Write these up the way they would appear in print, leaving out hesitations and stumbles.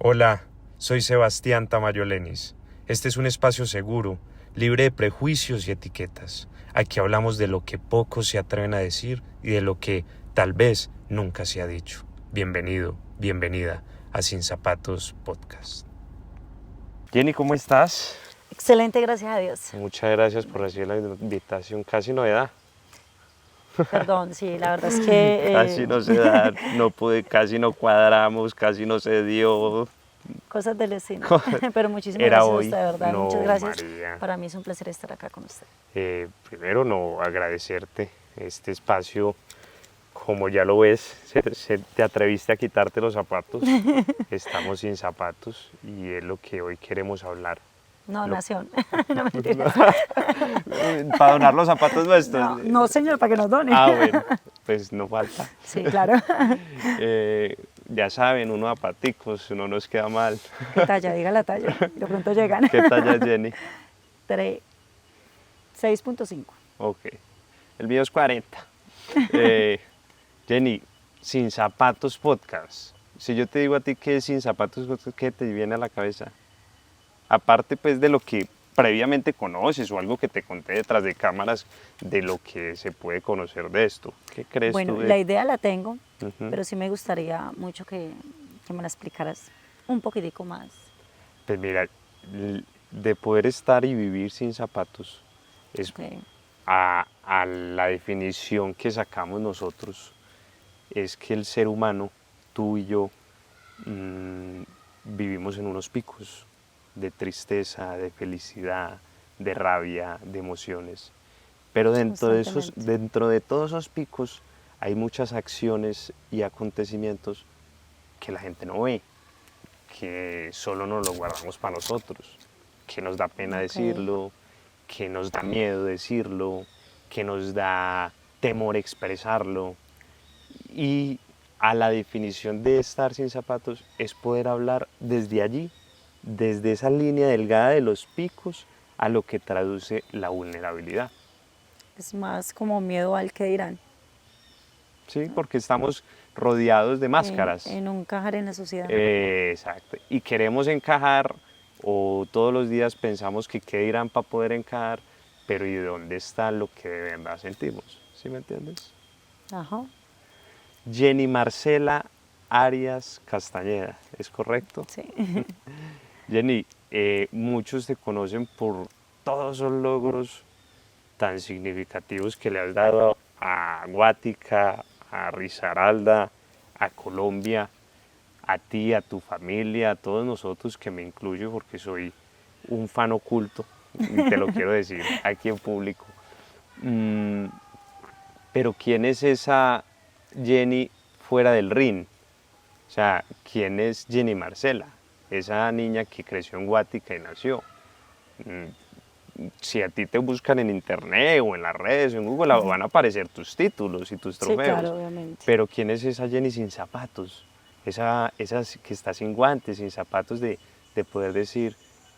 Hola, soy Sebastián Tamayo Lenis. Este es un espacio seguro, libre de prejuicios y etiquetas. Aquí hablamos de lo que pocos se atreven a decir y de lo que tal vez nunca se ha dicho. Bienvenido, bienvenida a Sin Zapatos Podcast. Jenny, ¿cómo estás? Excelente, gracias a Dios. Muchas gracias por recibir la invitación. Casi novedad. Perdón, sí, la verdad es que... Casi no se da, no pude, casi no cuadramos, casi no se dio. Cosas del destino. Pero muchísimas Era gracias a hoy. usted, de verdad. No, Muchas gracias. María. Para mí es un placer estar acá con usted. Primero, no agradecerte este espacio. Como ya lo ves, te atreviste a quitarte los zapatos. Estamos sin zapatos y es lo que hoy queremos hablar. No, nación. No mentiras. Para donar los zapatos nuestros. No, no, señor, para que nos done. Ah, bueno, pues no falta. Sí, claro. Ya saben, unos zapaticos, no nos queda mal. ¿Qué talla? Diga la talla. De pronto llegan. ¿Qué talla es, Jenny? 6.5. Ok. El mío es 40. Jenny, Sin Zapatos Podcast. Si yo te digo a ti que es Sin Zapatos Podcast, ¿qué te viene a la cabeza? Aparte pues de lo que previamente conoces o algo que te conté detrás de cámaras de lo que se puede conocer de esto. ¿Qué crees Bueno, tú? la idea la tengo, Ujú. pero sí me gustaría mucho que me la explicaras un poquitico más. Pues mira, de poder estar y vivir sin zapatos es Ok. a la definición que sacamos nosotros, es que el ser humano, tú y yo, vivimos en unos picos de tristeza, de felicidad, de rabia, de emociones. Pero Constantemente. dentro de todos esos picos hay muchas acciones y acontecimientos que la gente no ve, que solo nos lo guardamos para nosotros, que nos da pena Ok. decirlo, que nos da miedo decirlo, que nos da temor expresarlo. Y a la definición de estar sin zapatos es poder hablar desde allí, desde esa línea delgada de los picos a lo que traduce la vulnerabilidad. Es más como miedo al que dirán. ¿Sí? Porque estamos rodeados de máscaras. En un encajar en la sociedad. Exacto. Y queremos encajar o todos los días pensamos que qué dirán para poder encajar, pero ¿y dónde está lo que de verdad sentimos? ¿Sí me entiendes? Ajá. Jenny Marcela Arias Castañeda, ¿es correcto? Sí. Jenny, muchos te conocen por todos esos logros tan significativos que le has dado a Guática, a Risaralda, a Colombia, a ti, a tu familia, a todos nosotros, que me incluyo porque soy un fan oculto, y te lo quiero decir aquí en público. Pero ¿quién es esa Jenny fuera del ring? O sea, ¿quién es Jenny Marcela? Esa niña que creció en Guática y nació. Si a ti te buscan en internet o en las redes o en Google, van a aparecer tus títulos y tus Sí, trofeos. claro, obviamente. Pero ¿quién es esa Jenny sin zapatos? Esa que está sin guantes, sin zapatos, de poder decir,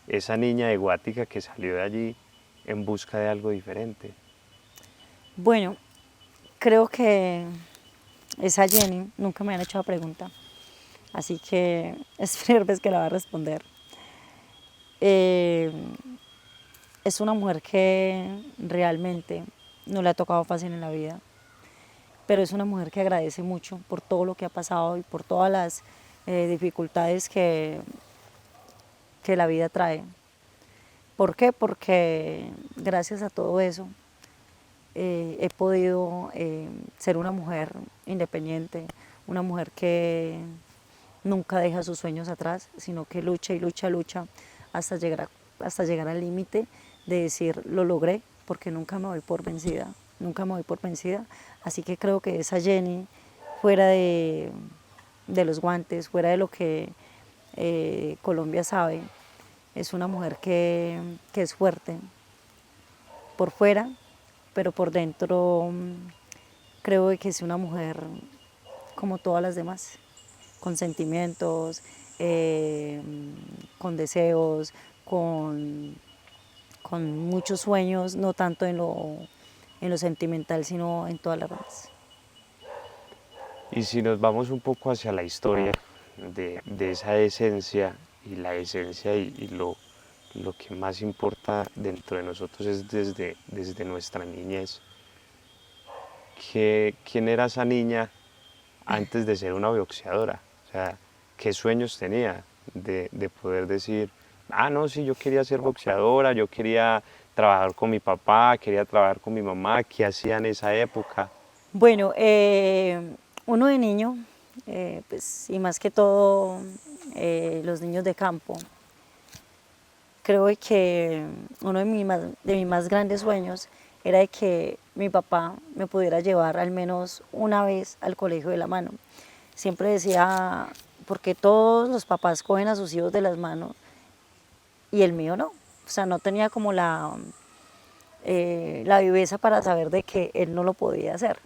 esa niña de Guática que salió de allí en busca de algo diferente. Bueno, creo que esa Jenny, nunca me han hecho la pregunta, así que es la primera vez que la voy a responder. Es una mujer que realmente no le ha tocado fácil en la vida, pero es una mujer que agradece mucho por todo lo que ha pasado y por todas las dificultades que la vida trae. ¿Por qué? Porque gracias a todo eso he podido ser una mujer independiente, una mujer que nunca deja sus sueños atrás, sino que lucha y lucha, lucha hasta llegar al límite de decir, lo logré, porque nunca me voy por vencida, nunca me voy por vencida. Así que creo que esa Jenny, fuera de los guantes, fuera de lo que Colombia sabe, es una mujer que es fuerte por fuera, pero por dentro creo que es una mujer como todas las demás, con sentimientos, con deseos, con muchos sueños, no tanto en lo sentimental, sino en todas las demás. Y si nos vamos un poco hacia la historia de esa esencia, y la esencia y lo que más importa dentro de nosotros es desde nuestra niñez. ¿Quién era esa niña antes de ser una boxeadora? O sea, ¿qué sueños tenía de poder decir, ah, no, sí, yo quería ser boxeadora, yo quería trabajar con mi papá, quería trabajar con mi mamá? ¿Qué hacía en esa época? Bueno, uno de niño, pues, y más que todo los niños de campo, creo que uno de mis más grandes sueños era de que mi papá me pudiera llevar al menos una vez al colegio de la mano. Siempre decía, porque todos los papás cogen a sus hijos de las manos y el mío no. O sea, no tenía como la viveza para saber de que él no lo podía hacer.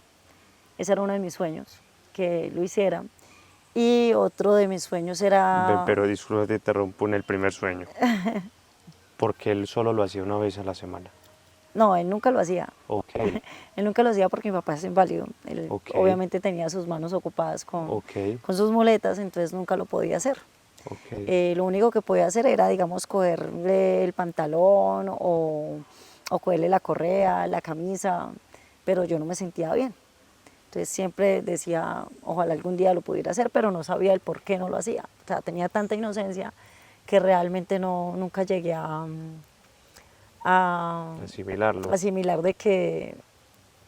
Ese era uno de mis sueños, que lo hiciera. Y otro de mis sueños Ven, era, pero disculpa, te interrumpo en el primer sueño, porque él solo lo hacía una vez a la semana. no, él nunca lo hacía. Ok, Él nunca lo hacía porque mi papá es inválido. Él ok, obviamente tenía sus manos ocupadas ok, con sus muletas, entonces nunca lo podía hacer. ok. Lo único que podía hacer era, digamos, cogerle el pantalón o cogerle la correa, la camisa, pero yo no me sentía bien. Entonces siempre decía, ojalá algún día lo pudiera hacer, pero no sabía el por qué no lo hacía. O sea, tenía tanta inocencia que realmente nunca llegué a Asimilarlo. asimilar de que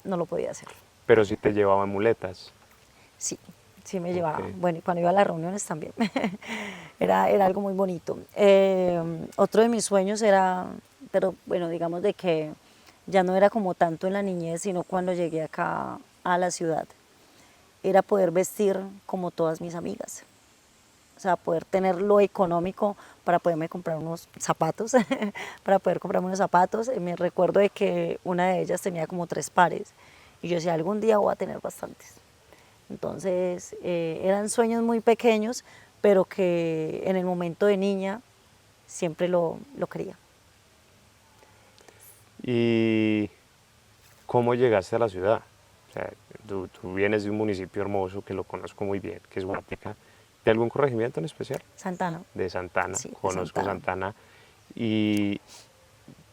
no lo podía hacer. Pero si te llevaban muletas. Sí, sí me Ok. llevaba. Bueno, y cuando iba a las reuniones también. Era algo muy bonito. Otro de mis sueños era, pero bueno, digamos de que ya no era como tanto en la niñez, sino cuando llegué acá a la ciudad, era poder vestir como todas mis amigas. O sea, poder tener lo económico para poderme comprar unos zapatos, para poder comprarme unos zapatos. Me recuerdo de que una de ellas tenía como 3 pares y yo decía, algún día voy a tener bastantes. Entonces, eran sueños muy pequeños, pero que en el momento de niña siempre lo quería. ¿Y cómo llegaste a la ciudad? O sea, tú vienes de un municipio hermoso que lo conozco muy bien, que es Guatica. ¿De algún corregimiento en especial? Santana, De Santana, sí, de conozco Santana. Santana. ¿Y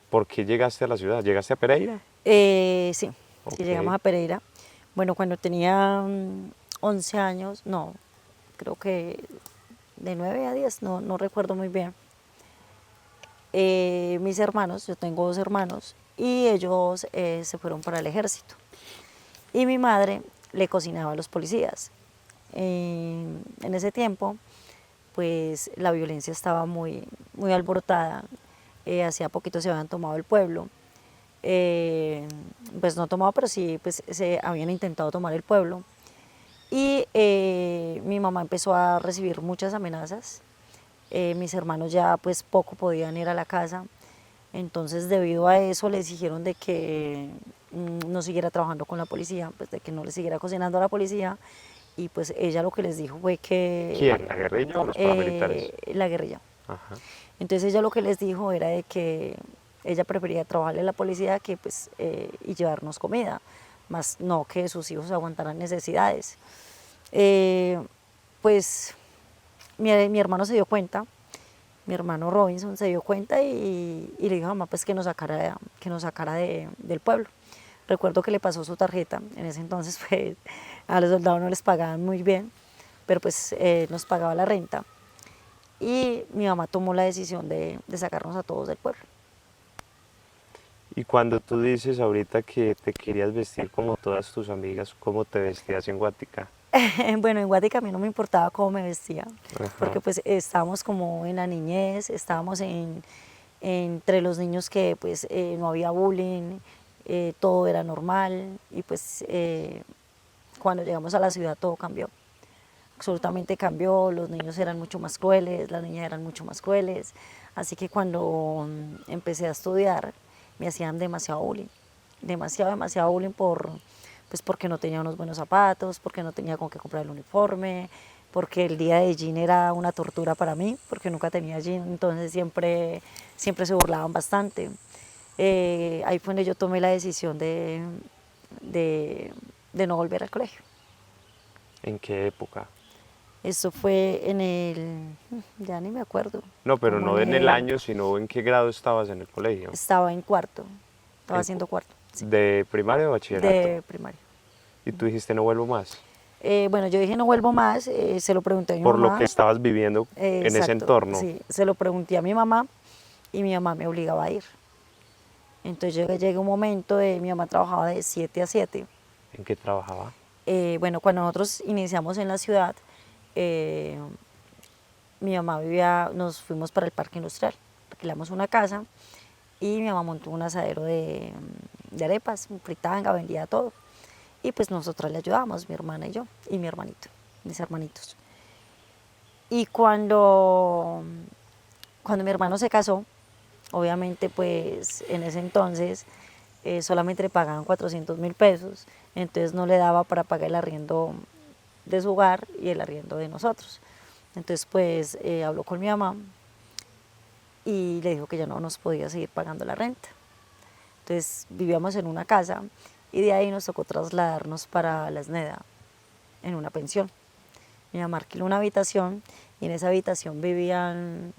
por qué llegaste a la ciudad? ¿Llegaste a Pereira? Sí, sí, Ok, llegamos a Pereira. Bueno, cuando tenía 11 años, no, creo que de 9 a 10, no recuerdo muy bien. Mis hermanos, yo tengo 2 hermanos, y ellos se fueron para el ejército. Y mi madre le cocinaba a los policías. En ese tiempo, pues la violencia estaba muy alborotada. Hacía poquito se habían tomado el pueblo. Pues no tomado, pero sí pues, se habían intentado tomar el pueblo. Y mi mamá empezó a recibir muchas amenazas. Mis hermanos ya pues poco podían ir a la casa. Entonces debido a eso le exigieron de que no siguiera trabajando con la policía, pues de que no le siguiera cocinando a la policía. Y pues ella lo que les dijo fue que ¿quién? ¿La guerrilla o los paramilitares? la guerrilla. Ajá. Entonces ella lo que les dijo era de que ella prefería trabajarle a la policía que pues y llevarnos comida, más no que sus hijos aguantaran necesidades. Eh, pues mi hermano se dio cuenta, mi hermano Robinson se dio cuenta y le dijo a mamá pues que nos sacara del pueblo. Recuerdo que le pasó su tarjeta, en ese entonces pues a los soldados no les pagaban muy bien, pero pues nos pagaba la renta. Y mi mamá tomó la decisión de sacarnos a todos del pueblo. Y cuando tú dices ahorita que te querías vestir como todas tus amigas, ¿cómo te vestías en Guatica? Bueno, en Guatica a mí no me importaba cómo me vestía, porque Ajá. pues estábamos como en la niñez, estábamos entre los niños que pues no había bullying, todo era normal y pues cuando llegamos a la ciudad todo cambió. Absolutamente cambió, los niños eran mucho más crueles, las niñas eran mucho más crueles, así que cuando empecé a estudiar me hacían demasiado bullying, demasiado bullying pues porque no tenía unos buenos zapatos, porque no tenía con qué comprar el uniforme, porque el día de jean era una tortura para mí, porque nunca tenía jean, entonces siempre se burlaban bastante. Ahí fue donde yo tomé la decisión de no volver al colegio. ¿En qué época? Eso fue en el, ya ni me acuerdo. No, pero como no en el año, sino en qué grado estabas en el colegio. Estaba en cuarto, estaba En haciendo cuarto, sí, ¿De primaria o bachillerato? de primaria. Y tú dijiste no vuelvo más, Bueno, yo dije no vuelvo más, se lo pregunté a mi por lo que mamá, estabas viviendo en ese exacto, entorno. sí, se lo pregunté a mi mamá y mi mamá me obligaba a ir. Entonces llega un momento, mi mamá trabajaba de 7 a 7. ¿En qué trabajaba? Bueno, cuando nosotros iniciamos en la ciudad, eh, mi mamá vivía, nos fuimos para el parque industrial, alquilamos una casa y mi mamá montó un asadero de arepas, fritanga, vendía todo. Y pues nosotros le ayudábamos, mi hermana y yo, y mi hermanito, mis hermanitos. Y cuando mi hermano se casó, obviamente pues en ese entonces solamente le pagaban 400.000 pesos, entonces no le daba para pagar el arriendo de su hogar y el arriendo de nosotros. Entonces pues habló con mi mamá y le dijo que ya no nos podía seguir pagando la renta. Entonces vivíamos en una casa y de ahí nos tocó trasladarnos para la Esneda, en una pensión. Mi mamá alquiló una habitación y en esa habitación vivían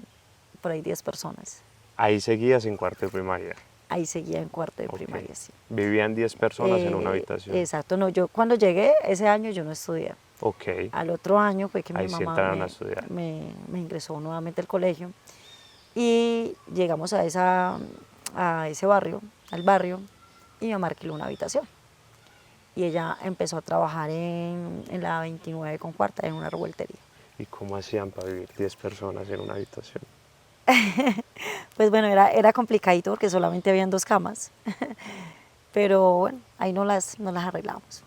por ahí 10 personas. Ahí seguías en cuarto de primaria. Ahí seguía en cuarto de Ok. primaria, sí. Vivían 10 personas en una habitación. Exacto, no, yo cuando llegué ese año yo no estudié. Ok. Al otro año fue que mi Ahí sí mamá entraron a estudiar. me ingresó nuevamente al colegio y llegamos a ese barrio, al barrio, y mi mamá alquiló una habitación. Y ella empezó a trabajar en la 29 con cuarta, en una revueltería. ¿Y cómo hacían para vivir 10 personas en una habitación? Pues bueno, era complicadito porque solamente habían 2 camas, pero bueno, ahí no las arreglamos.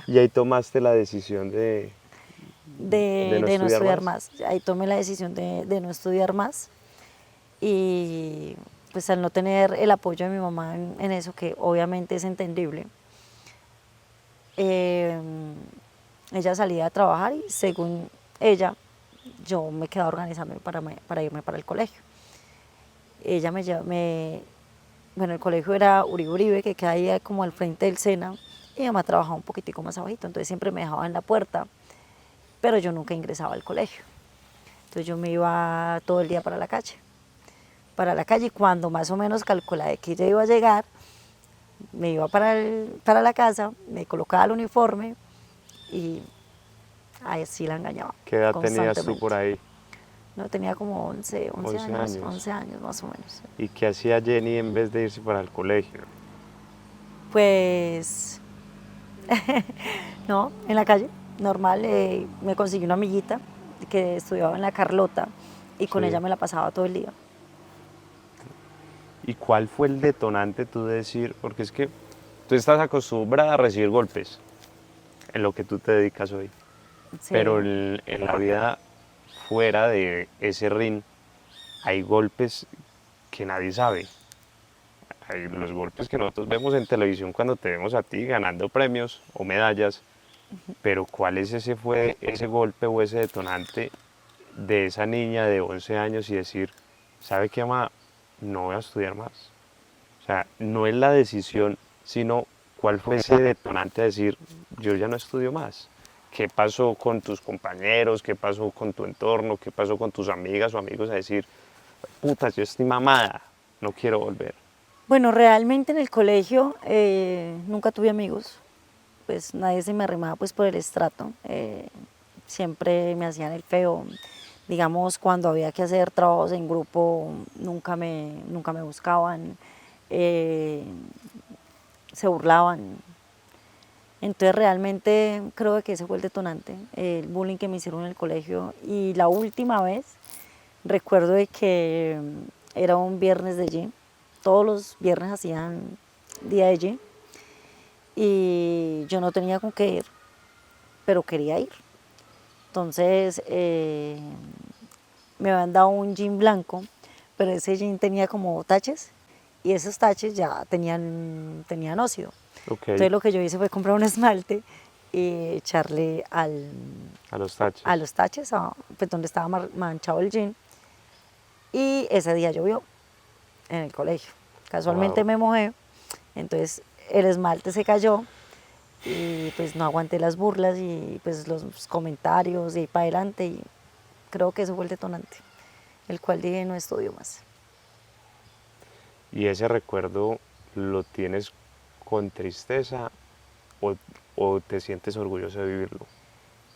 Y ahí tomaste la decisión de no De no estudiar estudiar más. más. Ahí tomé la decisión de no estudiar más y pues al no tener el apoyo de mi mamá en eso, que obviamente es entendible, eh, ella salía a trabajar y según ella, yo me quedaba organizándome para irme para el colegio. Ella bueno, el colegio era Uribe Uribe, que queda ahí como al frente del Sena, y mi mamá trabajaba un poquitico más abajito, entonces siempre me dejaba en la puerta, pero yo nunca ingresaba al colegio. Entonces yo me iba todo el día para la calle, y cuando más o menos calculaba que ella iba a llegar, me iba para la casa, me colocaba el uniforme y así la engañaba ¿Qué edad tenías tú constantemente. por ahí? No, tenía como 11 11 años, años. 11 años más o menos. ¿Y qué hacía Jenny en vez de irse para el colegio? Pues, no, en la calle, normal, me conseguí una amiguita que estudiaba en la Carlota y con Sí. ella me la pasaba todo el día. ¿Y cuál fue el detonante tú de decir? Porque es que tú estás acostumbrada a recibir golpes en lo que tú te dedicas hoy. Sí. Pero en la vida fuera de ese ring hay golpes que nadie sabe. Hay los golpes que nosotros vemos en televisión cuando te vemos a ti ganando premios o medallas, pero ¿cuál es fue ese golpe o ese detonante de esa niña de 11 años y decir, ¿sabe qué, mamá? No voy a estudiar más. O sea, no es la decisión, sino cuál fue ese detonante de decir, yo ya no estudio más. ¿Qué pasó con tus compañeros? ¿Qué pasó con tu entorno? ¿Qué pasó con tus amigas o amigos a decir, puta, yo estoy mamada, no quiero volver? Bueno, realmente en el colegio nunca tuve amigos, pues nadie se me arrimaba pues por el estrato, siempre me hacían el feo, digamos cuando había que hacer trabajos en grupo nunca me buscaban, eh, se burlaban, entonces realmente creo que ese fue el detonante, el bullying que me hicieron en el colegio y la última vez recuerdo de que era un viernes de gym, todos los viernes hacían día de gym y yo no tenía con qué ir, pero quería ir. Entonces me habían dado un jean blanco, pero ese jean tenía como taches y esos taches ya tenían óxido. Ok, Entonces lo que yo hice fue comprar un esmalte y echarle a los taches. a los taches, pues donde estaba manchado el jean. Y ese día llovió en el colegio. Casualmente Wow. me mojé, entonces el esmalte se cayó y pues no aguanté las burlas y pues los comentarios y para adelante y creo que eso fue el detonante, el cual dije no estudio más. ¿Y ese recuerdo lo tienes con tristeza o, o te sientes orgulloso de vivirlo?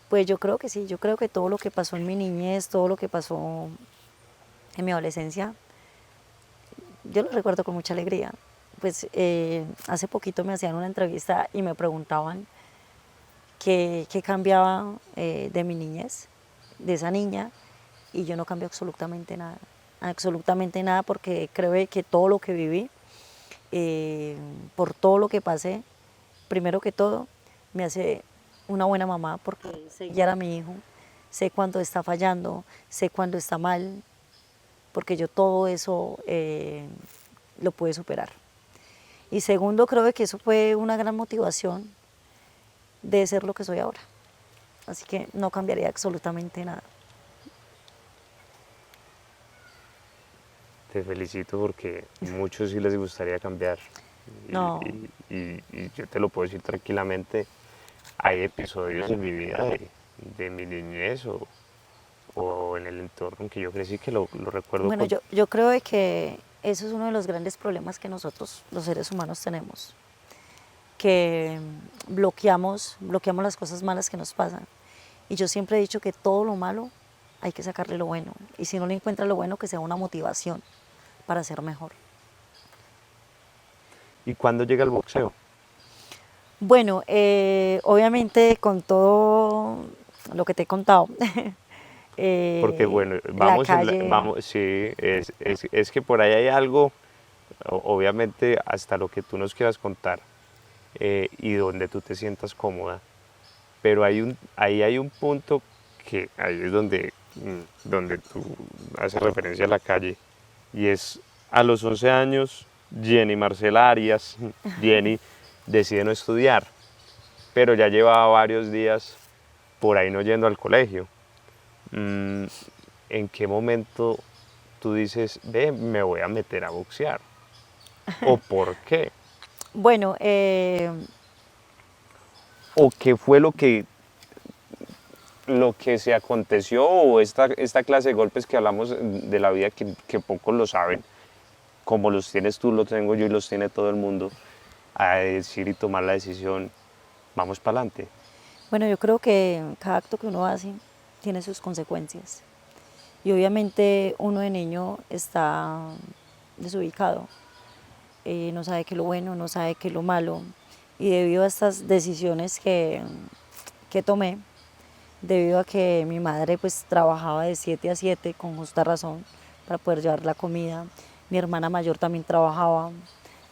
Pues yo creo que sí, yo creo que todo lo que pasó en mi niñez, todo lo que pasó en mi adolescencia, yo lo recuerdo con mucha alegría. Pues hace poquito me hacían una entrevista y me preguntaban qué cambiaba de mi niñez, de esa niña, y yo no cambio absolutamente nada porque creo que todo lo que viví, por todo lo que pasé, primero que todo, me hace una buena mamá porque sé guiar a mi hijo, sé cuando está fallando, sé cuando está mal, porque yo todo eso lo pude superar. Y segundo, creo que eso fue una gran motivación de ser lo que soy ahora. Así que no cambiaría absolutamente nada. Te felicito porque muchos sí les gustaría cambiar. No, Y yo te lo puedo decir tranquilamente, hay episodios en mi vida de mi niñez o en el entorno en que yo crecí que lo recuerdo bueno, con... yo creo de que eso es uno de los grandes problemas que nosotros, los seres humanos, tenemos, que bloqueamos las cosas malas que nos pasan. Y yo siempre he dicho que todo lo malo hay que sacarle lo bueno. Y si no le encuentra lo bueno, que sea una motivación para ser mejor. ¿Y cuándo llega el boxeo? Bueno, obviamente con todo lo que te he contado, Porque bueno, la calle, vamos, sí, es que por ahí hay algo, obviamente hasta lo que tú nos quieras contar y donde tú te sientas cómoda, pero ahí hay un punto que ahí es donde, donde tú haces referencia a la calle y es a los 11 años Jenny Marcela Arias, Jenny decide no estudiar, pero ya llevaba varios días por ahí no yendo al colegio. Mm, ¿En qué momento tú dices, ve, me voy a meter a boxear? ¿O por qué? bueno, ¿O qué fue lo que se aconteció? ¿O esta clase de golpes que hablamos de la vida que pocos lo saben, como los tienes tú, los tengo yo y los tiene todo el mundo, a decir y tomar la decisión, vamos para adelante? bueno, yo creo que cada acto que uno hace tiene sus consecuencias. Y obviamente uno de niño está desubicado, no sabe qué es lo bueno, no sabe qué es lo malo. Y debido a estas decisiones que tomé, debido a que mi madre pues trabajaba de 7 a 7 con justa razón para poder llevar la comida, mi hermana mayor también trabajaba,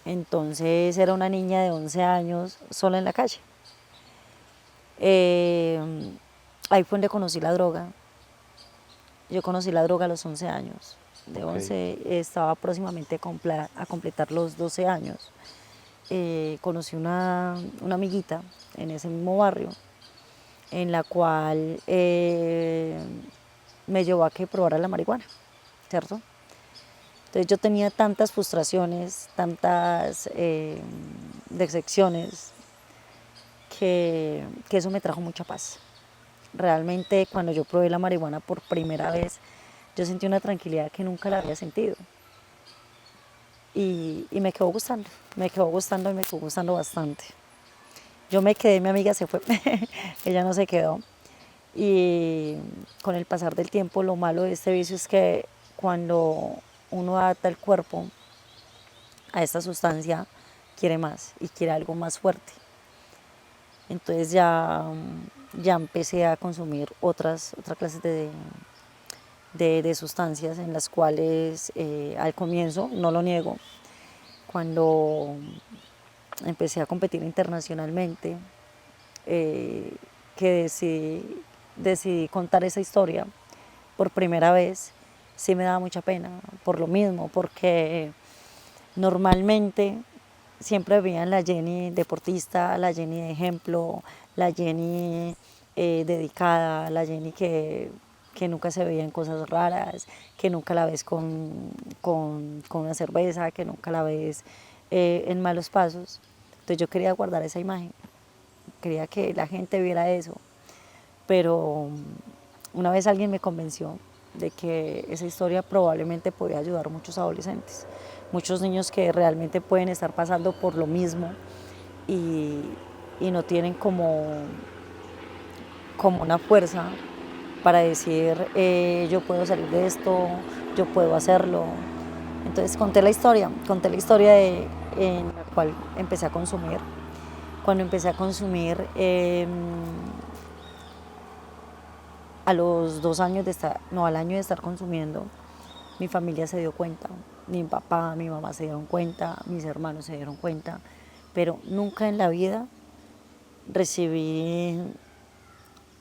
entonces era una niña de 11 años sola en la calle. Eh, Ahí fue donde conocí la droga. Yo conocí la droga a los 11 años. De Ok. 11 estaba próximamente a completar los 12 años. Conocí una amiguita en ese mismo barrio, en la cual me llevó a que probara la marihuana, ¿cierto? Entonces yo tenía tantas frustraciones, tantas decepciones, que eso me trajo mucha paz. Realmente cuando yo probé la marihuana por primera vez, yo sentí una tranquilidad que nunca la había sentido. Y me quedó gustando, me quedó gustando y me quedó gustando bastante. Yo me quedé, mi amiga se fue, ella no se quedó. Y con el pasar del tiempo, lo malo de este vicio es que cuando uno adapta el cuerpo a esta sustancia, quiere más y quiere algo más fuerte. Entonces ya empecé a consumir otras clases de sustancias en las cuales al comienzo, no lo niego, cuando empecé a competir internacionalmente, eh, que decidí contar esa historia por primera vez, sí me daba mucha pena por lo mismo, porque normalmente siempre veían la Jenny deportista, la Jenny de ejemplo, la Jenny dedicada, la Jenny que nunca se veía en cosas raras, que nunca la ves con una cerveza, que nunca la ves en malos pasos. Entonces yo quería guardar esa imagen quería que la gente viera eso, pero una vez alguien me convenció de que esa historia probablemente podía ayudar a muchos adolescentes, muchos niños que realmente pueden estar pasando por lo mismo y, y no tienen como una fuerza para decir yo puedo salir de esto, yo puedo hacerlo. Entonces conté la historia en la cual empecé a consumir. Cuando empecé a consumir, a los 2 años de estar, no, al año de estar consumiendo, mi familia se dio cuenta, mi papá, mi mamá se dieron cuenta, mis hermanos se dieron cuenta, pero nunca en la vida recibí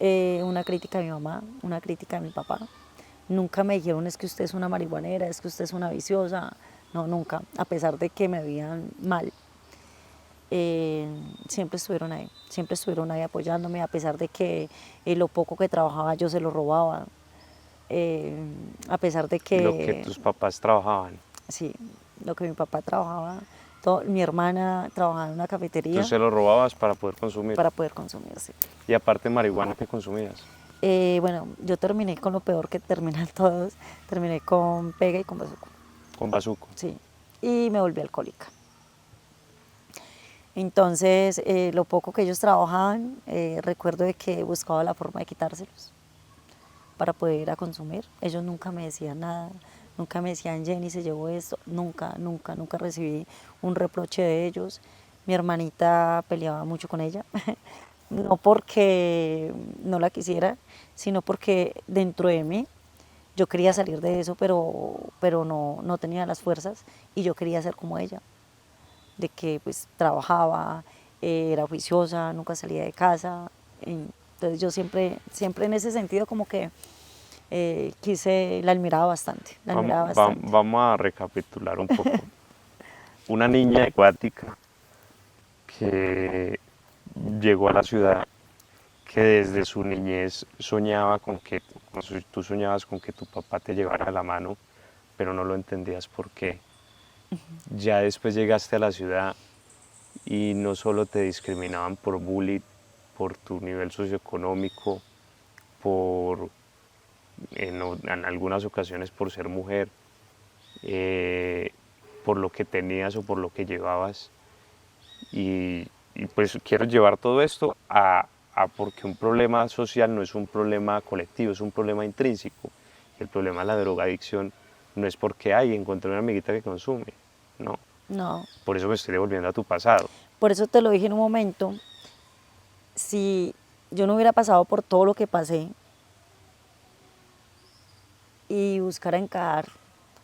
una crítica de mi mamá, una crítica de mi papá. Nunca me dijeron es que usted es una marihuanera, es que usted es una viciosa. No, nunca, a pesar de que me veían mal. Siempre estuvieron ahí apoyándome, a pesar de que lo poco que trabajaba yo se lo robaba. A pesar de Lo que que, tus papás trabajaban. sí, lo que mi papá trabajaba, mi hermana trabajaba en una Tú cafetería se lo robabas para poder consumir. para poder consumir, sí. Y aparte marihuana que consumías. Bueno, yo terminé con lo peor que terminan todos, terminé con pega y con bazuco, Con bazuco. sí, y me volví alcohólica. Entonces, lo poco que ellos trabajaban, recuerdo de que buscaba la forma de quitárselos para poder ir a consumir. Ellos nunca me decían nada, nunca me decían Jenny se llevó esto, nunca, nunca, nunca recibí un reproche de ellos. Mi hermanita peleaba mucho con ella, no porque no la quisiera, sino porque dentro de mí yo quería salir de eso, pero no tenía las fuerzas y yo quería ser como ella, de que pues trabajaba, era juiciosa, nunca salía de casa. Entonces yo siempre en ese sentido como que la admiraba bastante, la admiraba bastante. Vamos a recapitular un poco. Una niña acuática que llegó a la ciudad, que desde su niñez soñaba con que, tú soñabas con que tu papá te llevara de la mano, pero no lo entendías por qué. Ya después llegaste a la ciudad y no solo te discriminaban por bullying, por tu nivel socioeconómico, por, en algunas ocasiones por ser mujer, por lo que tenías o por lo que llevabas. Y pues quiero llevar todo esto a porque un problema social no es un problema colectivo, es un problema intrínseco. El problema de la drogadicción no es porque encontré una amiguita que consume, no. No, Por eso me estoy devolviendo a tu pasado. por eso te lo dije en un momento, si yo no hubiera pasado por todo lo que pasé y buscara encajar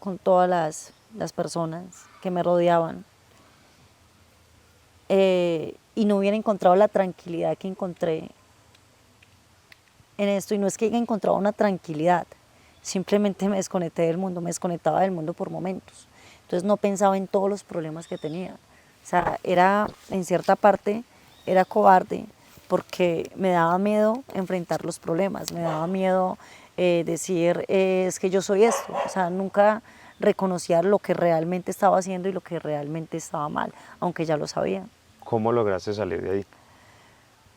con todas las personas que me rodeaban, y no hubiera encontrado la tranquilidad que encontré en esto, y no es que haya encontrado una tranquilidad, simplemente me desconecté del mundo, me desconectaba del mundo por momentos, entonces no pensaba en todos los problemas que tenía, o sea, en cierta parte, era cobarde, porque me daba miedo enfrentar los problemas, me daba miedo decir, es que yo soy esto, o sea, nunca reconocía lo que realmente estaba haciendo y lo que realmente estaba mal, aunque ya lo sabía. ¿Cómo lograste salir de ahí?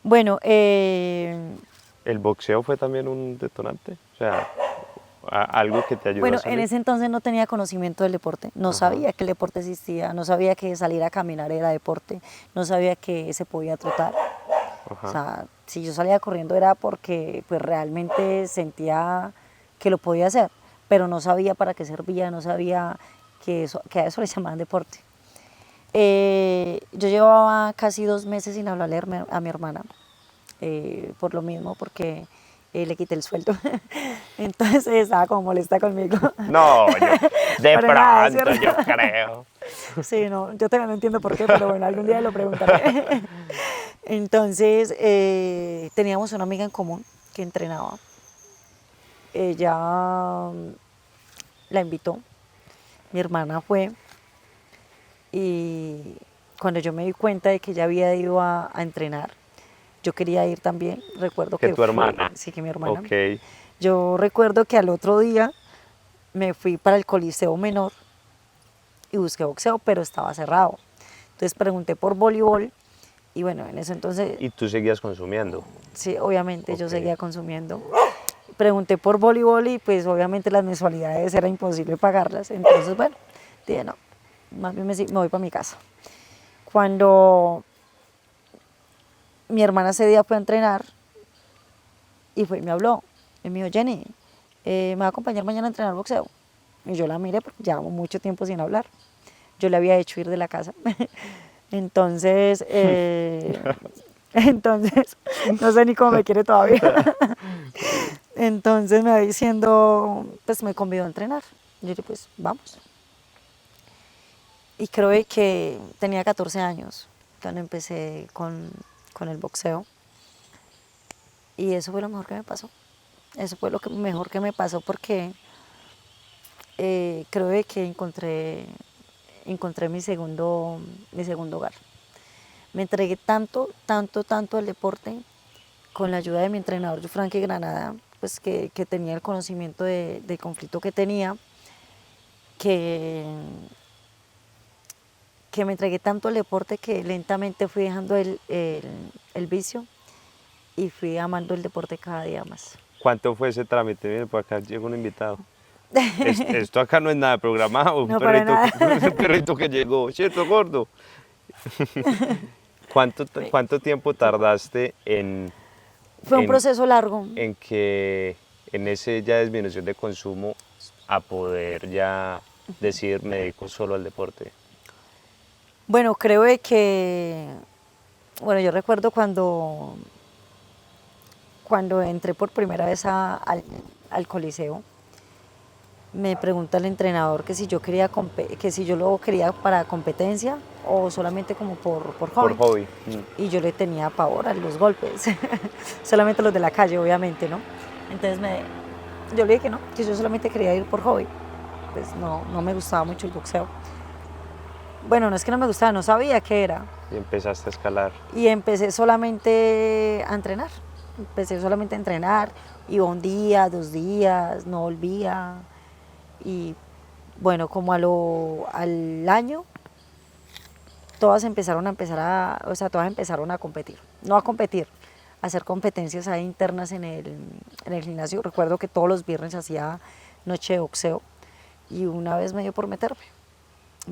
Bueno, ¿El boxeo fue también un detonante? O sea, algo que te ayudó a bueno, en salir. ese entonces no tenía conocimiento del deporte, no Ajá. sabía que el deporte existía, no sabía que salir a caminar era deporte, no sabía que se podía trotar. O Ajá. sea, si yo salía corriendo era porque pues realmente sentía que lo podía hacer, pero no sabía para qué servía, no sabía que a eso le llamaban deporte. Yo llevaba casi 2 meses sin hablarle a mi hermana, por lo mismo, porque le quité el sueldo. Entonces estaba como molesta conmigo. No, de Pero nada, pronto, ¿cierto? yo creo. Sí, no, yo también no entiendo por qué, pero bueno, algún día lo preguntaré. Entonces, teníamos una amiga en común que entrenaba. Ella la invitó, mi hermana fue, y cuando yo me di cuenta de que ella había ido a entrenar, yo quería ir también. Recuerdo Que que tu hermana. sí, que mi hermana. Ok. Yo recuerdo que al otro día me fui para el Coliseo Menor y busqué boxeo, pero estaba cerrado. Entonces pregunté por voleibol Y bueno, en ese entonces, ¿Y tú seguías consumiendo? sí, obviamente yo Ok. seguía consumiendo. Pregunté por voleibol y pues obviamente las mensualidades era imposible pagarlas. Entonces, bueno, dije no, más bien me voy para mi casa. Cuando mi hermana ese día fue a entrenar y fue y me habló. Y me dijo, Jenny, ¿me va a acompañar mañana a entrenar boxeo? Y yo la miré porque llevamos mucho tiempo sin hablar. Yo le había hecho ir de la casa. Entonces, entonces, no sé ni cómo me quiere todavía. Entonces me va diciendo, pues me convidó a entrenar. Yo dije, pues vamos. Y creo que tenía 14 años cuando empecé con el boxeo. Y eso fue lo mejor que me pasó. Eso fue lo mejor que me pasó porque creo que encontré mi segundo hogar. Me entregué tanto, tanto, tanto al deporte con la ayuda de mi entrenador, Frankie Granada, pues que tenía el conocimiento del conflicto que tenía, que, que me entregué tanto al deporte que lentamente fui dejando el vicio y fui amando el deporte cada día más. ¿Cuánto fue ese trámite? Mire, por acá llegó un invitado. Esto acá no es nada programado, No, para nada. un perrito que llegó, ¿cierto, gordo? ¿Cuánto tiempo tardaste Fue un en, proceso largo. en que en ese ya disminución de consumo a poder ya decir me dedico solo al deporte? Bueno, creo bueno, yo recuerdo cuando entré por primera vez al Coliseo, me pregunta el entrenador que si yo que si yo lo quería para competencia o solamente como por Por hobby. hobby. Y yo le tenía pavor a los golpes, solamente los de la calle, obviamente, ¿no? Entonces yo le dije que yo solamente quería ir por hobby. Pues no me gustaba mucho el boxeo. Bueno, no es que no me gustaba, no sabía qué era. Y empezaste a escalar. Y empecé solamente a entrenar. Empecé solamente a entrenar. Iba un día, 2 días, no volvía. Y bueno, como al año, todas empezaron a competir. No a competir, a hacer competencias ahí internas en el gimnasio. Recuerdo que todos los viernes hacía noche de boxeo. Y una vez me dio por meterme.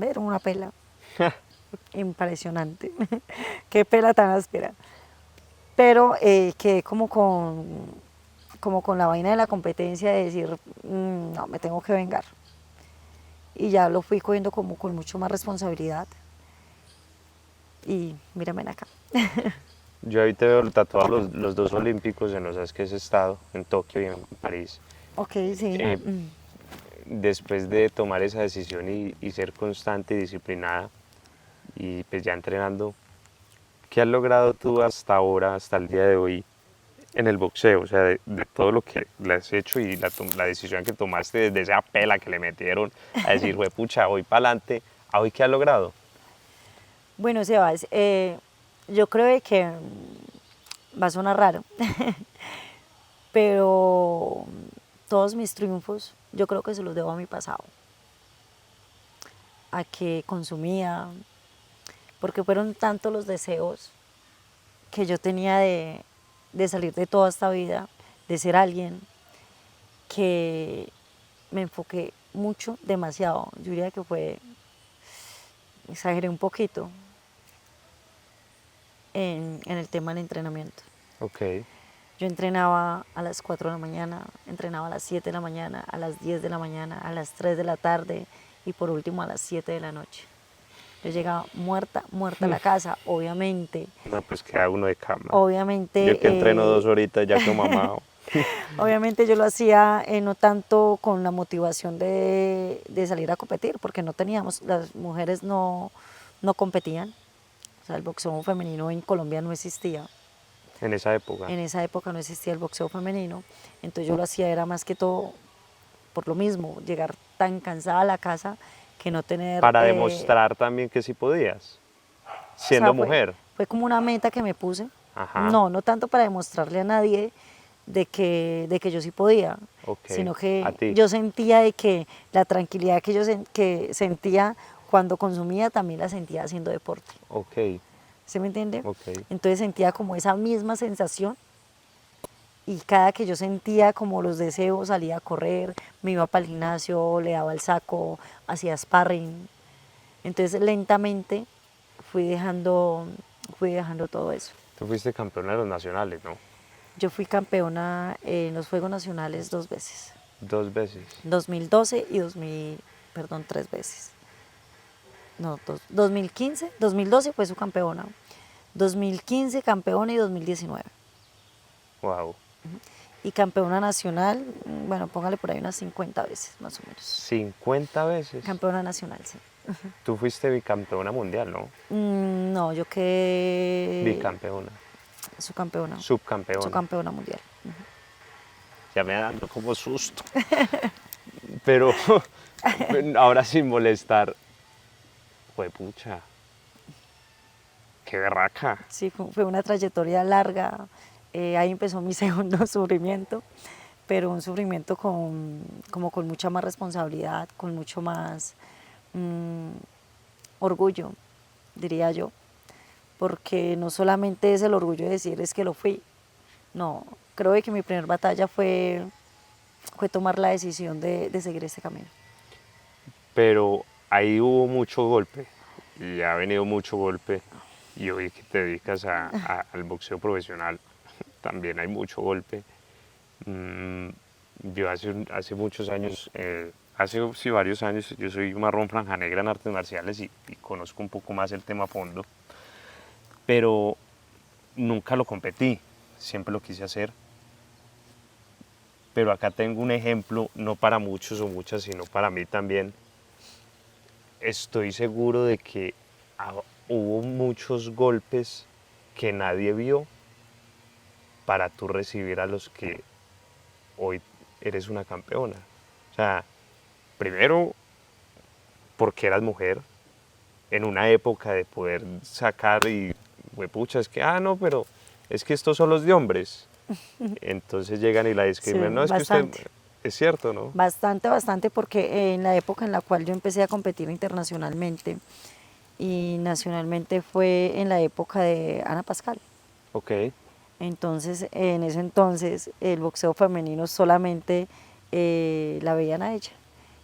Era una pela impresionante. Qué pela tan áspera. Pero quedé como con la vaina de la competencia de decir, no, me tengo que vengar. Y ya lo fui cogiendo como con mucho más responsabilidad. Y mírame acá. Yo ahí te veo tatuado los dos olímpicos en los que has estado, en Tokio y en París. Ok, sí. Eh, Después de tomar esa decisión y ser constante y disciplinada y pues ya entrenando, ¿qué has logrado tú hasta ahora, hasta el día de hoy en el boxeo? O sea, de todo lo que le has hecho y la decisión que tomaste desde esa pela que le metieron a decir, pucha, voy para adelante, ¿a hoy qué has logrado? Bueno, Sebas, yo creo que va a sonar raro, pero todos mis triunfos yo creo que se los debo a mi pasado, a que consumía, porque fueron tantos los deseos que yo tenía de salir de toda esta vida, de ser alguien, que me enfoqué mucho, demasiado. Yo diría que exageré un poquito en el tema del entrenamiento. Ok. Yo entrenaba a las 4 de la mañana, entrenaba a las 7 de la mañana, a las 10 de la mañana, a las 3 de la tarde y por último a las 7 de la noche. Yo llegaba muerta a la casa, obviamente. No, pues queda uno de cama. Obviamente. Yo que entreno 2 horitas ya quedo mamado. Obviamente yo lo hacía no tanto con la motivación de salir a competir, porque no teníamos, las mujeres no competían. O sea, el boxeo femenino en Colombia no existía. En esa época. En esa época no existía el boxeo femenino, entonces yo lo hacía era más que todo por lo mismo, llegar tan cansada a la casa que no tener... Para demostrar también que sí podías, siendo mujer. Fue como una meta que me puse. Ajá. No tanto para demostrarle a nadie de que yo sí podía, sino a que ti. yo sentía de que la tranquilidad que yo que sentía cuando consumía también la sentía haciendo deporte. Ok. ¿sí me entiende? Ok. Entonces sentía como esa misma sensación y cada que yo sentía como los deseos salía a correr, me iba para el gimnasio, le daba el saco, hacía sparring. Entonces lentamente fui dejando todo eso. Tú fuiste campeona de los nacionales, ¿no? Yo fui campeona en los Juegos Nacionales 2 veces, 2 veces. 2012 y 2000, perdón, 3 veces. No, 2015, 2012 fue su campeona, 2015 campeona y 2019. Wow. Y campeona nacional, bueno, póngale por ahí unas 50 veces más o menos. 50 veces. Campeona nacional, sí. Tú fuiste bicampeona mundial, ¿no? No, yo quedé Bicampeona. subcampeona, Subcampeona. subcampeona mundial. Ya me da dando como susto. Pero ahora sin molestar. Pucha, qué berraca. Sí, fue una trayectoria larga. Ahí empezó mi segundo sufrimiento, pero un sufrimiento como con mucha más responsabilidad, con mucho más orgullo, diría yo, porque no solamente es el orgullo de decir es que lo fui, no, creo que mi primera batalla fue tomar la decisión de seguir este camino. Pero ahí hubo mucho golpe. Y ha venido mucho golpe. Y hoy que te dedicas al boxeo profesional, también hay mucho golpe. Mm, yo hace muchos años, hace sí, varios años, yo soy marrón franja negra en artes marciales y conozco un poco más el tema a fondo, pero nunca lo competí, siempre lo quise hacer. Pero acá tengo un ejemplo, no para muchos o muchas, sino para mí también. Estoy seguro de que hubo muchos golpes que nadie vio para tú recibir a los que hoy eres una campeona. O sea, primero porque eras mujer, en una época de poder sacar y, pucha, es que, no, pero es que estos son los de hombres. Entonces llegan y la Sí, discriminan. No, es que usted, bastante. es cierto, ¿no? Bastante, bastante, porque en la época en la cual yo empecé a competir internacionalmente y nacionalmente fue en la época de Ana Pascal. Ok, Entonces, en ese entonces, el boxeo femenino solamente la veían a ella.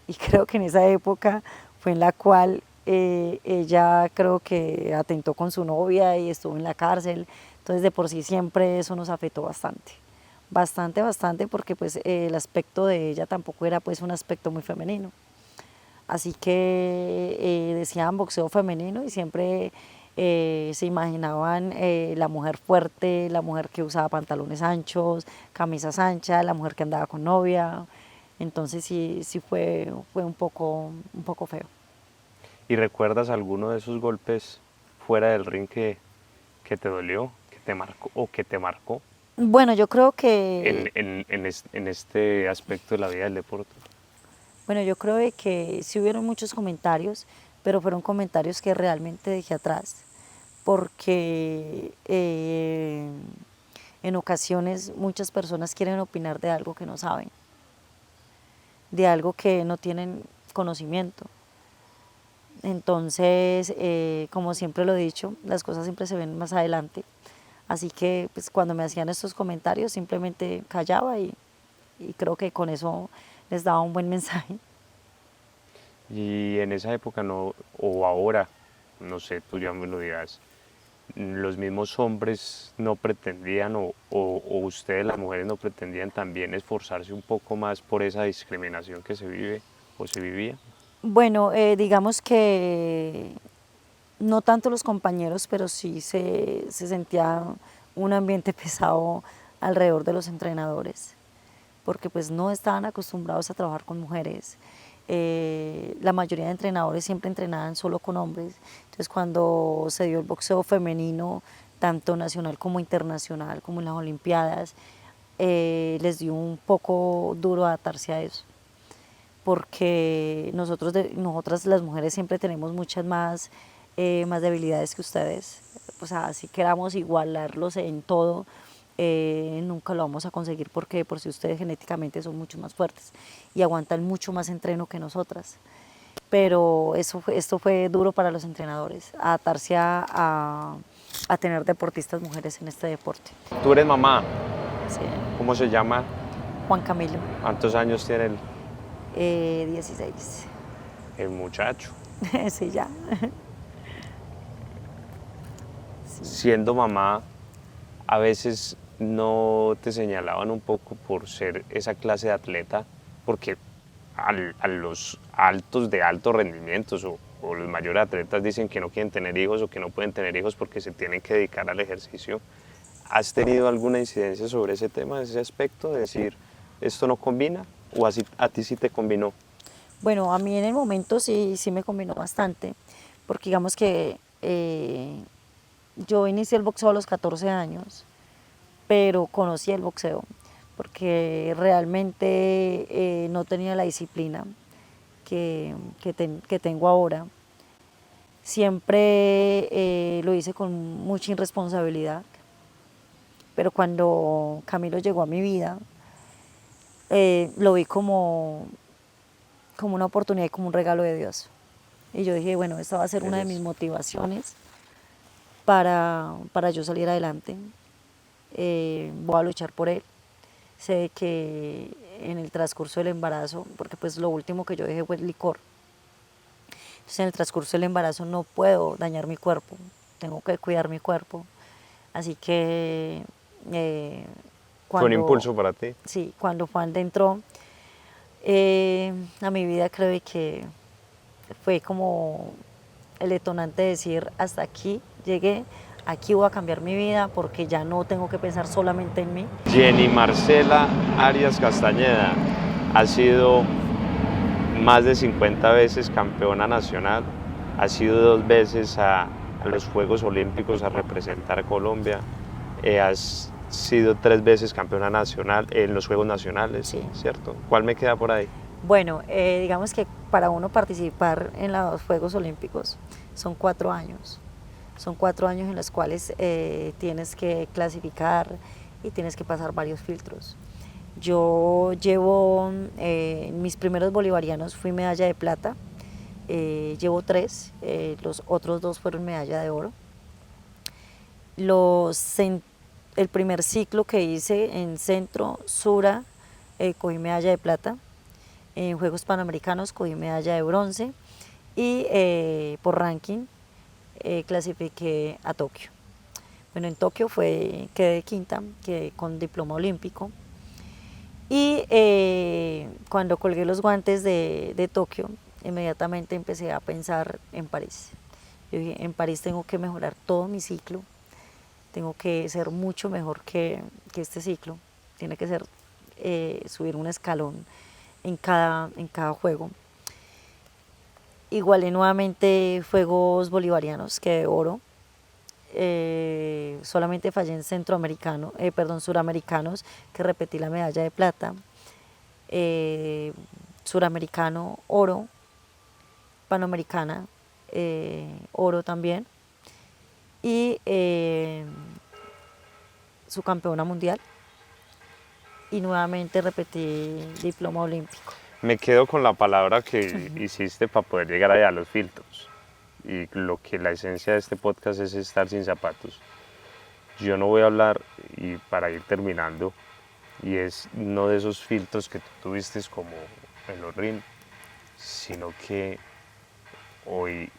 Y creo que en esa época fue en la cual ella creo que atentó con su novia y estuvo en la cárcel. Entonces, de por sí siempre eso nos afectó bastante. Bastante, bastante, porque pues el aspecto de ella tampoco era pues un aspecto muy femenino. Así que decían boxeo femenino y siempre se imaginaban la mujer fuerte, la mujer que usaba pantalones anchos, camisas anchas, la mujer que andaba con novia. Entonces sí fue un poco feo. ¿y recuerdas alguno de esos golpes fuera del ring que te dolió, que te marcó o que te marcó Bueno, yo creo que en este aspecto de la vida del deporte? Bueno, yo creo de que sí hubieron muchos comentarios, pero fueron comentarios que realmente dejé atrás, porque en ocasiones muchas personas quieren opinar de algo que no saben, de algo que no tienen conocimiento. Entonces, como siempre lo he dicho, las cosas siempre se ven más adelante. Así que pues, cuando me hacían estos comentarios simplemente callaba y creo que con eso les daba un buen mensaje. Y en esa época no, o ahora, no sé, tú ya me lo dirás, los mismos hombres no pretendían o ustedes las mujeres no pretendían también esforzarse un poco más por esa discriminación que se vive o se vivía. Bueno, digamos que no tanto los compañeros, pero sí se sentía un ambiente pesado alrededor de los entrenadores, porque pues no estaban acostumbrados a trabajar con mujeres. La mayoría de entrenadores siempre entrenaban solo con hombres. Entonces cuando se dio el boxeo femenino, tanto nacional como internacional, como en las Olimpiadas, les dio un poco duro adaptarse a eso, porque nosotras las mujeres siempre tenemos muchas más debilidades que ustedes. O sea, si queramos igualarlos en todo, nunca lo vamos a conseguir, porque por si ustedes genéticamente son mucho más fuertes y aguantan mucho más entreno que nosotras. Pero esto fue duro para los entrenadores, adaptarse a tener deportistas mujeres en este deporte. Tú eres mamá, Sí. ¿cómo se llama? Juan Camilo, ¿Cuántos años tiene 16. el muchacho? Sí, ya. Siendo mamá, a veces no te señalaban un poco por ser esa clase de atleta, porque a los altos de altos rendimientos o los mayores atletas dicen que no quieren tener hijos o que no pueden tener hijos porque se tienen que dedicar al ejercicio. ¿Has tenido alguna incidencia sobre ese tema, ese aspecto, de decir esto no combina o así, a ti sí te combinó? Bueno, a mí en el momento sí me combinó bastante, porque digamos que yo inicié el boxeo a los 14 años, pero conocí el boxeo, porque realmente no tenía la disciplina que tengo ahora. Siempre lo hice con mucha irresponsabilidad, pero cuando Camilo llegó a mi vida, lo vi como una oportunidad y como un regalo de Dios. Y yo dije, bueno, esta va a ser una de mis motivaciones para yo salir adelante. Voy a luchar por él. Sé que en el transcurso del embarazo, porque pues lo último que yo dejé fue el licor. Entonces en el transcurso del embarazo no puedo dañar mi cuerpo, tengo que cuidar mi cuerpo. Así que ¿Fue un cuando, impulso para ti? sí, cuando Juan entró a mi vida, creo que fue como el detonante de decir, hasta aquí llegué, aquí voy a cambiar mi vida porque ya no tengo que pensar solamente en mí. Jenny Marcela Arias Castañeda ha sido más de 50 veces campeona nacional, ha sido 2 veces a los Juegos Olímpicos a representar a Colombia, has sido 3 veces campeona nacional en los Juegos Nacionales, Sí. ¿cierto? ¿Cuál me queda por ahí? Bueno, digamos que para uno participar en los Juegos Olímpicos son 4 años. Son 4 años en los cuales tienes que clasificar y tienes que pasar varios filtros. Yo llevo, mis primeros bolivarianos fui medalla de plata, llevo 3, los otros 2 fueron medalla de oro. El primer ciclo que hice en Centro, Sura, cogí medalla de plata. En Juegos Panamericanos cogí medalla de bronce y por ranking clasifiqué a Tokio. Bueno, en Tokio quedé quinta, quedé con diploma olímpico. Y cuando colgué los guantes de Tokio, inmediatamente empecé a pensar en París. Yo dije, en París tengo que mejorar todo mi ciclo, tengo que ser mucho mejor que este ciclo, tiene que ser subir un escalón en cada juego. Igualé nuevamente Juegos Bolivarianos, quedé oro. Solamente fallé en suramericanos, que repetí la medalla de plata. Suramericano, oro. Panamericana, oro también. Y subcampeona mundial. Y nuevamente repetí diploma olímpico. Me quedo con la palabra que hiciste para poder llegar allá a los filtros. Y lo que la esencia de este podcast es estar sin zapatos. Yo no voy a hablar, y para ir terminando, y es no de esos filtros que tú tuviste como en los ring, sino que hoy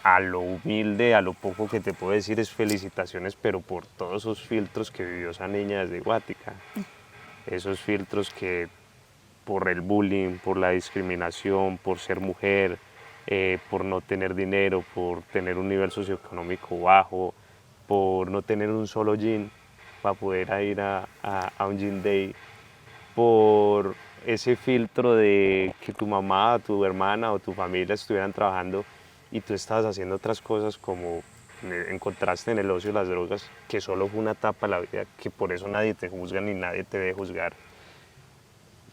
a lo humilde, a lo poco que te puedo decir es felicitaciones, pero por todos esos filtros que vivió esa niña desde Guática. Esos filtros que por el bullying, por la discriminación, por ser mujer, por no tener dinero, por tener un nivel socioeconómico bajo, por no tener un solo jean para poder ir a un jean day, por ese filtro de que tu mamá, tu hermana o tu familia estuvieran trabajando y tú estabas haciendo otras cosas como encontraste en el ocio las drogas, que solo fue una etapa de la vida, que por eso nadie te juzga ni nadie te debe juzgar,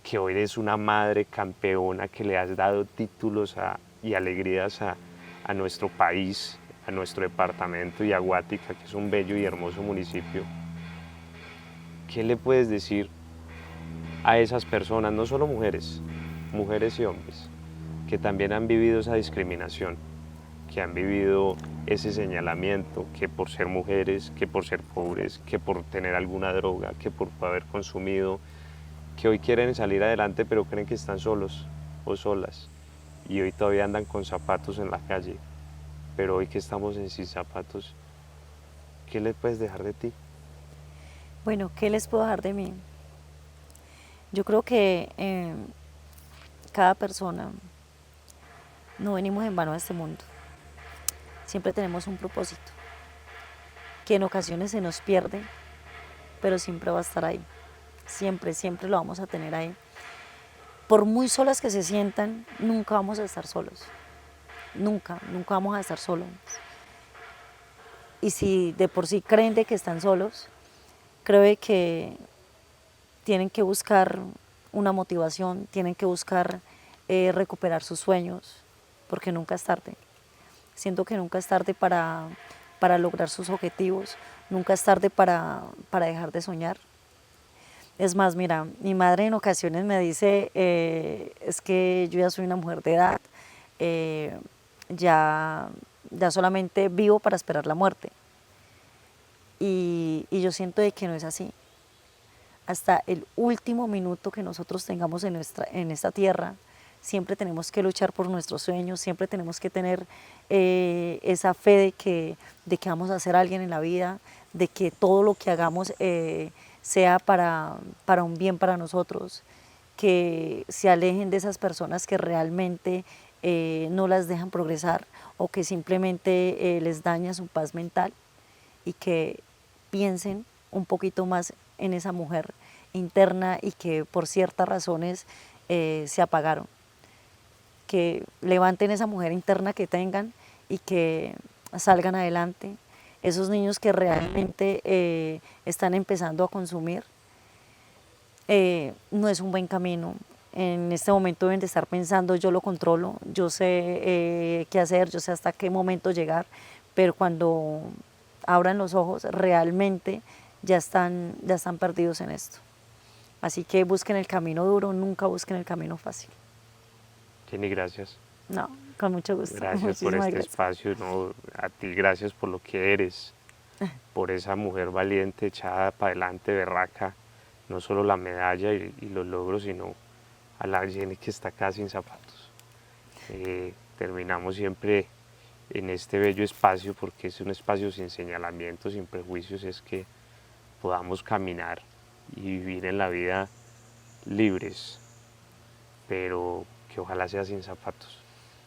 que hoy eres una madre campeona, que le has dado títulos y alegrías a nuestro país, a nuestro departamento y a Guática, que es un bello y hermoso municipio. ¿Qué le puedes decir a esas personas, no solo mujeres, mujeres y hombres, que también han vivido esa discriminación, que han vivido ese señalamiento, que por ser mujeres, que por ser pobres, que por tener alguna droga, que por haber consumido, que hoy quieren salir adelante pero creen que están solos o solas y hoy todavía andan con zapatos en la calle, pero hoy que estamos en sin zapatos, ¿qué le puedes dejar de ti? Bueno, ¿qué les puedo dejar de mí? Yo creo que cada persona, no venimos en vano a este mundo. Siempre tenemos un propósito, que en ocasiones se nos pierde, pero siempre va a estar ahí. Siempre, siempre lo vamos a tener ahí. Por muy solas que se sientan, nunca vamos a estar solos. Nunca, nunca vamos a estar solos. Y si de por sí creen de que están solos, creo que tienen que buscar una motivación, tienen que buscar recuperar sus sueños, porque nunca es tarde. Siento que nunca es tarde para lograr sus objetivos, nunca es tarde para dejar de soñar. Es más, mira, mi madre en ocasiones me dice, es que yo ya soy una mujer de edad, eh, ya, ya solamente vivo para esperar la muerte. Y yo siento de que no es así. Hasta el último minuto que nosotros tengamos en esta tierra, siempre tenemos que luchar por nuestros sueños, siempre tenemos que tener esa fe de que vamos a ser alguien en la vida, de que todo lo que hagamos sea para un bien para nosotros, que se alejen de esas personas que realmente no las dejan progresar o que simplemente les daña su paz mental y que piensen un poquito más en esa mujer interna y que por ciertas razones se apagaron. Que levanten esa mujer interna que tengan y que salgan adelante. Esos niños que realmente están empezando a consumir, no es un buen camino. En este momento deben de estar pensando, yo lo controlo, yo sé qué hacer, yo sé hasta qué momento llegar, pero cuando abran los ojos, realmente ya están perdidos en esto. Así que busquen el camino duro, nunca busquen el camino fácil. Jenny, gracias. No, con mucho gusto. Gracias por Muchísimas este gracias. espacio, ¿no? A ti gracias por lo que eres, por esa mujer valiente, echada para adelante, berraca, no solo la medalla y los logros, sino a la Jenny que está acá sin zapatos. Terminamos siempre en este bello espacio porque es un espacio sin señalamientos, sin prejuicios, es que podamos caminar y vivir en la vida libres, pero que ojalá sea sin zapatos,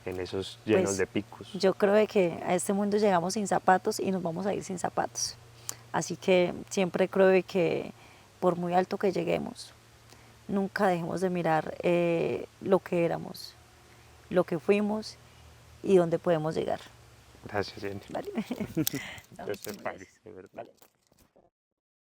en esos llenos Pues de picos. yo creo de que a este mundo llegamos sin zapatos y nos vamos a ir sin zapatos. Así que siempre creo de que por muy alto que lleguemos, nunca dejemos de mirar lo que éramos, lo que fuimos y dónde podemos llegar. Gracias, Jenny. ¿Vale? No, Dios te muchísimas pague, gracias. de verdad. Vale.